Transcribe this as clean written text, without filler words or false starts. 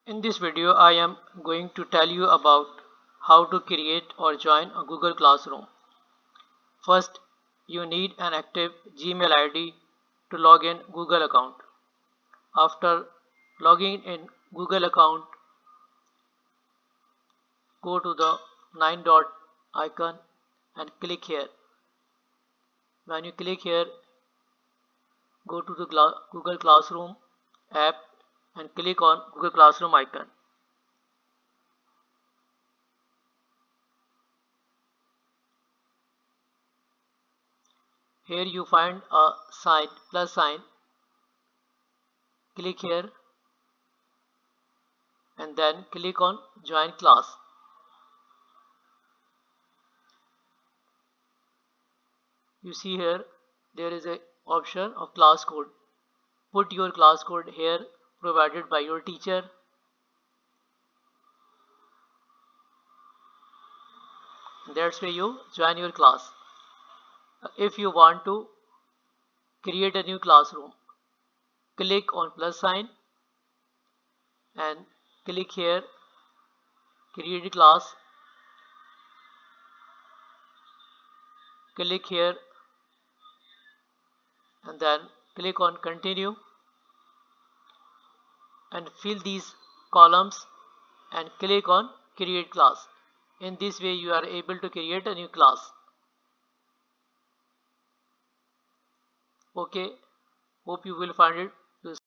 In this video, I am going to tell you about how to create or join a Google Classroom. First, you need an active Gmail ID to log in Google account. After logging in Google account, go to the 9 dot icon and click here. When you click here, go to the Google Classroom app and click on Google Classroom icon. Here you find a sign, plus sign. Click here and then click on join class. You see here there is a option of class code. Put your class code here provided by your teacher. That's where you join your class. If you want to create a new classroom, click on plus sign and click here create class. Click here and then click on continue and fill these columns and click on create class. In this way you are able to create a new class. Okay, hope you will find it